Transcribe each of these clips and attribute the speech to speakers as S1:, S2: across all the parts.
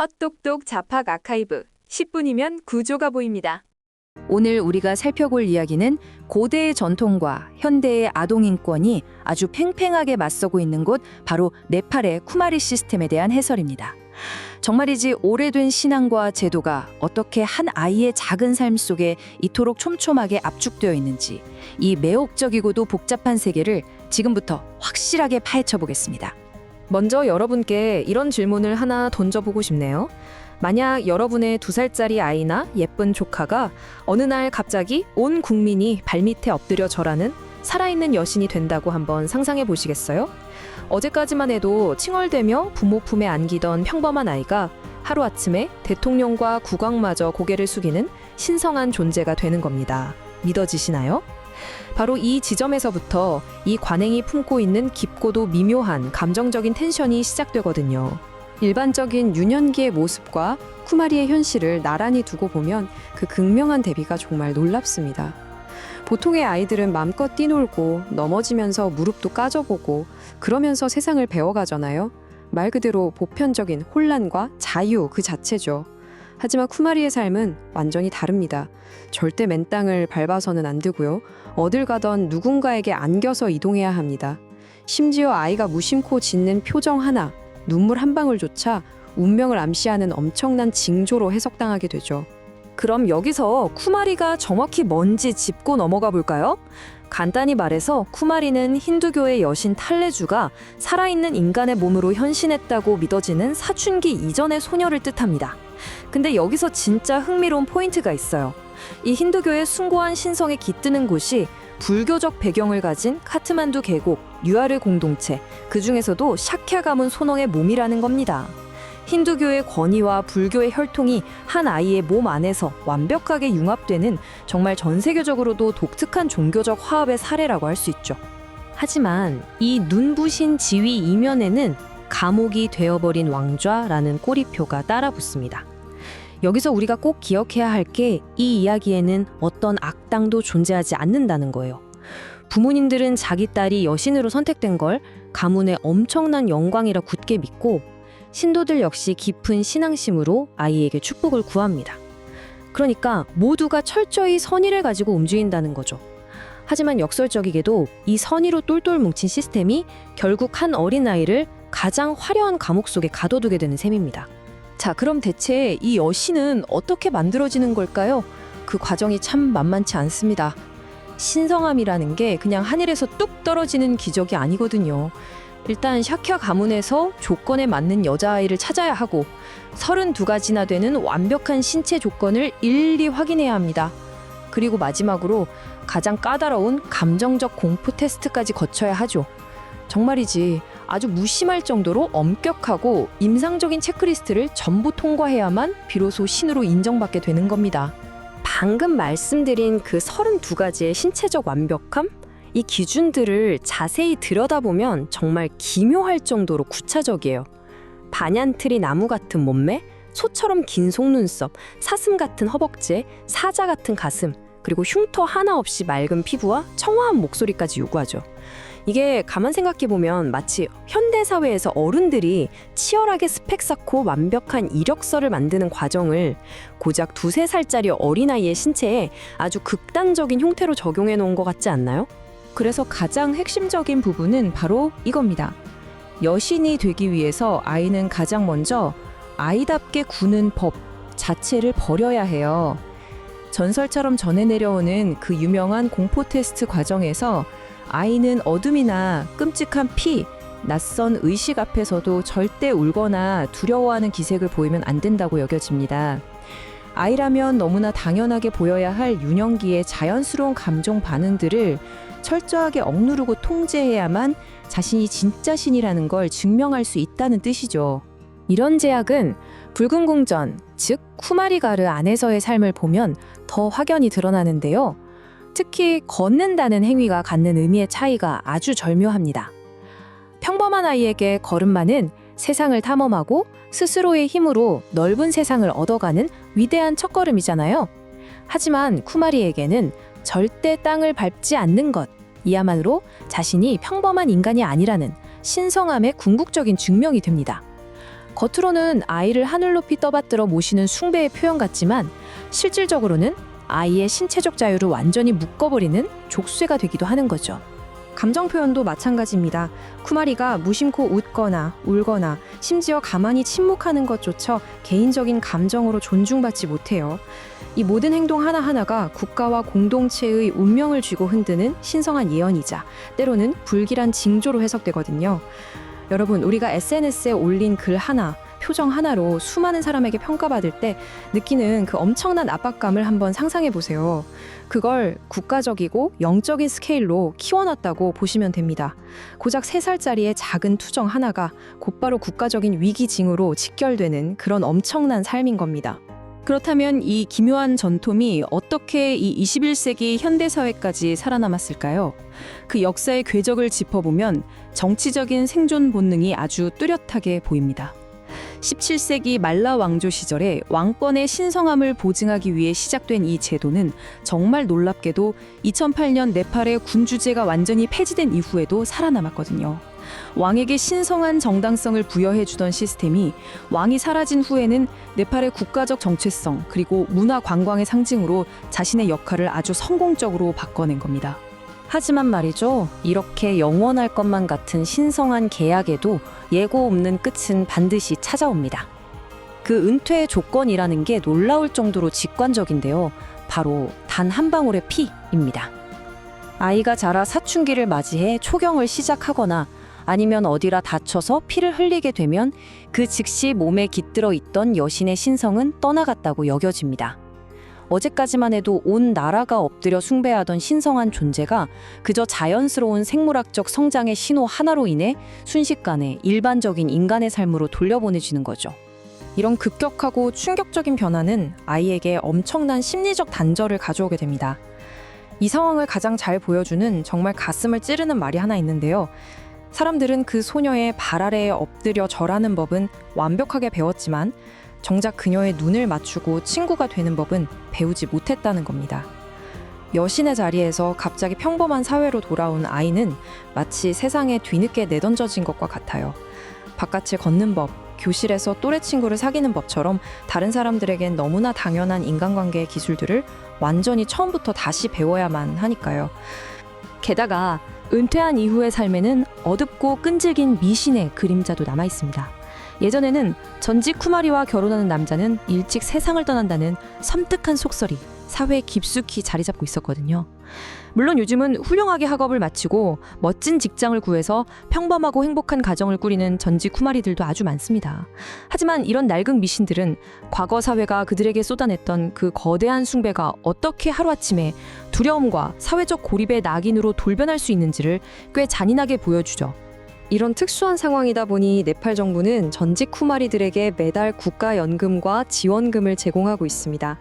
S1: 헛똑똑 잡학 아카이브 10분이면 구조가 보입니다.
S2: 오늘 우리가 살펴볼 이야기는 고대의 전통과 현대의 아동인권이 아주 팽팽하게 맞서고 있는 곳 바로 네팔의 쿠마리 시스템에 대한 해설입니다. 정말이지 오래된 신앙과 제도가 어떻게 한 아이의 작은 삶 속에 이토록 촘촘하게 압축되어 있는지 이 매혹적이고도 복잡한 세계를 지금부터 확실하게 파헤쳐 보겠습니다.
S3: 먼저 여러분께 이런 질문을 하나 던져보고 싶네요. 만약 여러분의 2살짜리 아이나 예쁜 조카가 어느 날 갑자기 온 국민이 발밑에 엎드려 절하는 살아있는 여신이 된다고 한번 상상해 보시겠어요? 어제까지만 해도 칭얼대며 부모 품에 안기던 평범한 아이가 하루아침에 대통령과 국왕마저 고개를 숙이는 신성한 존재가 되는 겁니다. 믿어지시나요? 바로 이 지점에서부터 이 관행이 품고 있는 깊고도 미묘한 감정적인 텐션이 시작되거든요. 일반적인 유년기의 모습과 쿠마리의 현실을 나란히 두고 보면 그 극명한 대비가 정말 놀랍습니다. 보통의 아이들은 맘껏 뛰놀고 넘어지면서 무릎도 까져보고 그러면서 세상을 배워가잖아요. 말 그대로 보편적인 혼란과 자유 그 자체죠. 하지만 쿠마리의 삶은 완전히 다릅니다. 절대 맨 땅을 밟아서는 안 되고요. 어딜 가던 누군가에게 안겨서 이동해야 합니다. 심지어 아이가 무심코 짓는 표정 하나, 눈물 한 방울조차 운명을 암시하는 엄청난 징조로 해석당하게 되죠. 그럼 여기서 쿠마리가 정확히 뭔지 짚고 넘어가 볼까요? 간단히 말해서 쿠마리는 힌두교의 여신 탈레주가 살아있는 인간의 몸으로 현신했다고 믿어지는 사춘기 이전의 소녀를 뜻합니다. 근데 여기서 진짜 흥미로운 포인트가 있어요. 이 힌두교의 숭고한 신성에 깃드는 곳이 불교적 배경을 가진 카트만두 계곡, 뉴아르 공동체, 그 중에서도 샤캬 가문 소농의 몸이라는 겁니다. 힌두교의 권위와 불교의 혈통이 한 아이의 몸 안에서 완벽하게 융합되는 정말 전 세계적으로도 독특한 종교적 화합의 사례라고 할 수 있죠. 하지만 이 눈부신 지위 이면에는 감옥이 되어버린 왕좌라는 꼬리표가 따라 붙습니다. 여기서 우리가 꼭 기억해야 할 게 이 이야기에는 어떤 악당도 존재하지 않는다는 거예요. 부모님들은 자기 딸이 여신으로 선택된 걸 가문의 엄청난 영광이라 굳게 믿고 신도들 역시 깊은 신앙심으로 아이에게 축복을 구합니다. 그러니까 모두가 철저히 선의를 가지고 움직인다는 거죠. 하지만 역설적이게도 이 선의로 똘똘 뭉친 시스템이 결국 한 어린아이를 가장 화려한 감옥 속에 가둬두게 되는 셈입니다. 자, 그럼 대체 이 여신은 어떻게 만들어지는 걸까요? 그 과정이 참 만만치 않습니다. 신성함이라는 게 그냥 하늘에서 뚝 떨어지는 기적이 아니거든요. 일단 샤캬 가문에서 조건에 맞는 여자아이를 찾아야 하고 32가지나 되는 완벽한 신체 조건을 일일이 확인해야 합니다. 그리고 마지막으로 가장 까다로운 감정적 공포 테스트까지 거쳐야 하죠. 정말이지 아주 무심할 정도로 엄격하고 임상적인 체크리스트를 전부 통과해야만 비로소 신으로 인정받게 되는 겁니다. 방금 말씀드린 그 32가지의 신체적 완벽함? 이 기준들을 자세히 들여다보면 정말 기묘할 정도로 구차적이에요. 반얀트리 나무 같은 몸매, 소처럼 긴 속눈썹, 사슴 같은 허벅지, 사자 같은 가슴, 그리고 흉터 하나 없이 맑은 피부와 청아한 목소리까지 요구하죠. 이게 가만 생각해보면 마치 현대사회에서 어른들이 치열하게 스펙 쌓고 완벽한 이력서를 만드는 과정을 고작 2~3살짜리 어린아이의 신체에 아주 극단적인 형태로 적용해 놓은 것 같지 않나요? 그래서 가장 핵심적인 부분은 바로 이겁니다. 여신이 되기 위해서 아이는 가장 먼저 아이답게 구는 법 자체를 버려야 해요. 전설처럼 전해 내려오는 그 유명한 공포 테스트 과정에서 아이는 어둠이나 끔찍한 피, 낯선 의식 앞에서도 절대 울거나 두려워하는 기색을 보이면 안 된다고 여겨집니다. 아이라면 너무나 당연하게 보여야 할 유년기의 자연스러운 감정 반응들을 철저하게 억누르고 통제해야만 자신이 진짜 신이라는 걸 증명할 수 있다는 뜻이죠. 이런 제약은 붉은 궁전, 즉 쿠마리가르 안에서의 삶을 보면 더 확연히 드러나는데요. 특히 걷는다는 행위가 갖는 의미의 차이가 아주 절묘합니다. 평범한 아이에게 걸음마는 세상을 탐험하고 스스로의 힘으로 넓은 세상을 얻어가는 위대한 첫걸음이잖아요. 하지만 쿠마리에게는 절대 땅을 밟지 않는 것, 이야말로 자신이 평범한 인간이 아니라는 신성함의 궁극적인 증명이 됩니다.
S2: 겉으로는 아이를 하늘 높이 떠받들어 모시는 숭배의 표현 같지만 실질적으로는 아이의 신체적 자유를 완전히 묶어버리는 족쇄가 되기도 하는 거죠.
S3: 감정 표현도 마찬가지입니다. 쿠마리가 무심코 웃거나 울거나 심지어 가만히 침묵하는 것조차 개인적인 감정으로 존중받지 못해요. 이 모든 행동 하나하나가 국가와 공동체의 운명을 쥐고 흔드는 신성한 예언이자 때로는 불길한 징조로 해석되거든요. 여러분, 우리가 SNS에 올린 글 하나, 표정 하나로 수많은 사람에게 평가받을 때 느끼는 그 엄청난 압박감을 한번 상상해 보세요. 그걸 국가적이고 영적인 스케일로 키워놨다고 보시면 됩니다. 고작 3살짜리의 작은 투정 하나가 곧바로 국가적인 위기징후로 직결되는 그런 엄청난 삶인 겁니다.
S2: 그렇다면 이 기묘한 전통이 어떻게 이 21세기 현대사회까지 살아남았을까요? 그 역사의 궤적을 짚어보면 정치적인 생존 본능이 아주 뚜렷하게 보입니다. 17세기 말라 왕조 시절에 왕권의 신성함을 보증하기 위해 시작된 이 제도는 정말 놀랍게도 2008년 네팔의 군주제가 완전히 폐지된 이후에도 살아남았거든요. 왕에게 신성한 정당성을 부여해주던 시스템이 왕이 사라진 후에는 네팔의 국가적 정체성 그리고 문화 관광의 상징으로 자신의 역할을 아주 성공적으로 바꿔낸 겁니다. 하지만 말이죠, 이렇게 영원할 것만 같은 신성한 계약에도 예고 없는 끝은 반드시 찾아옵니다. 그 은퇴의 조건이라는 게 놀라울 정도로 직관적인데요. 바로 단 한 방울의 피입니다. 아이가 자라 사춘기를 맞이해 초경을 시작하거나 아니면 어디라 다쳐서 피를 흘리게 되면 그 즉시 몸에 깃들어 있던 여신의 신성은 떠나갔다고 여겨집니다. 어제까지만 해도 온 나라가 엎드려 숭배하던 신성한 존재가 그저 자연스러운 생물학적 성장의 신호 하나로 인해 순식간에 일반적인 인간의 삶으로 돌려보내지는 거죠.
S3: 이런 급격하고 충격적인 변화는 아이에게 엄청난 심리적 단절을 가져오게 됩니다. 이 상황을 가장 잘 보여주는 정말 가슴을 찌르는 말이 하나 있는데요. 사람들은 그 소녀의 발 아래에 엎드려 절하는 법은 완벽하게 배웠지만 정작 그녀의 눈을 맞추고 친구가 되는 법은 배우지 못했다는 겁니다. 여신의 자리에서 갑자기 평범한 사회로 돌아온 아이는 마치 세상에 뒤늦게 내던져진 것과 같아요. 바깥을 걷는 법, 교실에서 또래 친구를 사귀는 법처럼 다른 사람들에겐 너무나 당연한 인간관계의 기술들을 완전히 처음부터 다시 배워야만 하니까요. 게다가 은퇴한 이후의 삶에는 어둡고 끈질긴 미신의 그림자도 남아 있습니다. 예전에는 전직 쿠마리와 결혼하는 남자는 일찍 세상을 떠난다는 섬뜩한 속설이 사회에 깊숙이 자리 잡고 있었거든요. 물론 요즘은 훌륭하게 학업을 마치고 멋진 직장을 구해서 평범하고 행복한 가정을 꾸리는 전직 쿠마리들도 아주 많습니다. 하지만 이런 낡은 미신들은 과거 사회가 그들에게 쏟아냈던 그 거대한 숭배가 어떻게 하루아침에 두려움과 사회적 고립의 낙인으로 돌변할 수 있는지를 꽤 잔인하게 보여주죠. 이런 특수한 상황이다 보니 네팔 정부는 전직 쿠마리들에게 매달 국가연금과 지원금을 제공하고 있습니다.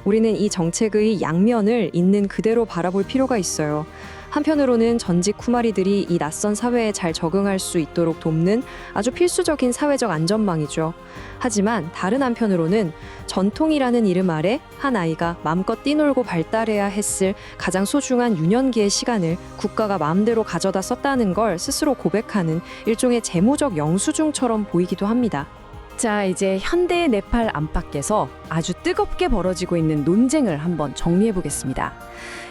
S3: 우리는 이 정책의 양면을 있는 그대로 바라볼 필요가 있어요. 한편으로는 전직 쿠마리들이 이 낯선 사회에 잘 적응할 수 있도록 돕는 아주 필수적인 사회적 안전망이죠. 하지만 다른 한편으로는 전통이라는 이름 아래 한 아이가 마음껏 뛰놀고 발달해야 했을 가장 소중한 유년기의 시간을 국가가 마음대로 가져다 썼다는 걸 스스로 고백하는 일종의 재무적 영수증처럼 보이기도 합니다.
S2: 자, 이제 현대의 네팔 안팎에서 아주 뜨겁게 벌어지고 있는 논쟁을 한번 정리해 보겠습니다.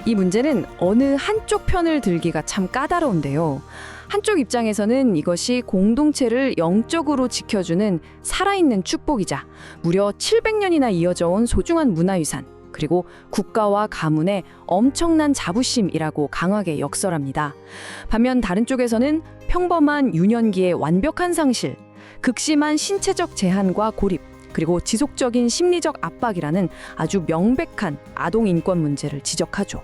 S2: 이 문제는 어느 한쪽 편을 들기가 참 까다로운데요. 한쪽 입장에서는 이것이 공동체를 영적으로 지켜주는 살아있는 축복이자 무려 700년이나 이어져 온 소중한 문화유산, 그리고 국가와 가문의 엄청난 자부심이라고 강하게 역설합니다. 반면 다른 쪽에서는 평범한 유년기의 완벽한 상실, 극심한 신체적 제한과 고립, 그리고 지속적인 심리적 압박이라는 아주 명백한 아동 인권 문제를 지적하죠.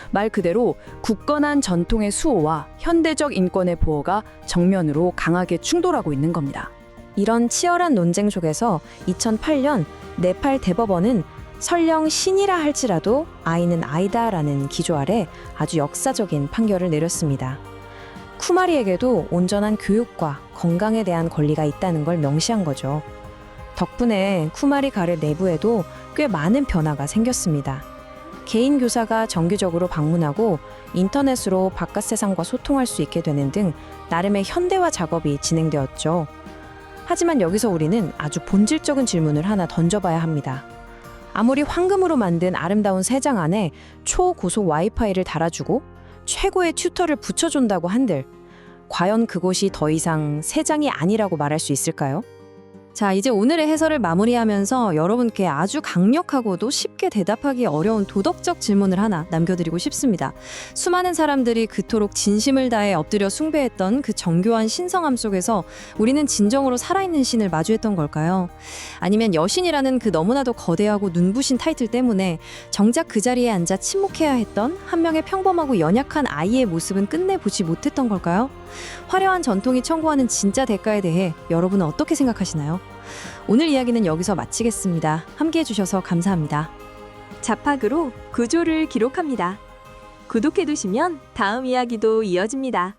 S2: 말 그대로 굳건한 전통의 수호와 현대적 인권의 보호가 정면으로 강하게 충돌하고 있는 겁니다.
S3: 이런 치열한 논쟁 속에서 2008년 네팔 대법원은 설령 신이라 할지라도 아이는 아이다라는 기조 아래 아주 역사적인 판결을 내렸습니다. 쿠마리에게도 온전한 교육과 건강에 대한 권리가 있다는 걸 명시한 거죠. 덕분에 쿠마리 가르 내부에도 꽤 많은 변화가 생겼습니다. 개인 교사가 정기적으로 방문하고 인터넷으로 바깥 세상과 소통할 수 있게 되는 등 나름의 현대화 작업이 진행되었죠. 하지만 여기서 우리는 아주 본질적인 질문을 하나 던져봐야 합니다. 아무리 황금으로 만든 아름다운 새 장 안에 초고속 와이파이를 달아주고 최고의 튜터를 붙여준다고 한들 과연 그곳이 더 이상 새 장이 아니라고 말할 수 있을까요? 자, 이제 오늘의 해설을 마무리하면서 여러분께 아주 강력하고도 쉽게 대답하기 어려운 도덕적 질문을 하나 남겨드리고 싶습니다. 수많은 사람들이 그토록 진심을 다해 엎드려 숭배했던 그 정교한 신성함 속에서 우리는 진정으로 살아있는 신을 마주했던 걸까요? 아니면 여신이라는 그 너무나도 거대하고 눈부신 타이틀 때문에 정작 그 자리에 앉아 침묵해야 했던 한 명의 평범하고 연약한 아이의 모습은 끝내 보지 못했던 걸까요? 화려한 전통이 청구하는 진짜 대가에 대해 여러분은 어떻게 생각하시나요? 오늘 이야기는 여기서 마치겠습니다. 함께해 주셔서 감사합니다.
S1: 자팍으로 구조를 기록합니다. 구독해두시면 다음 이야기도 이어집니다.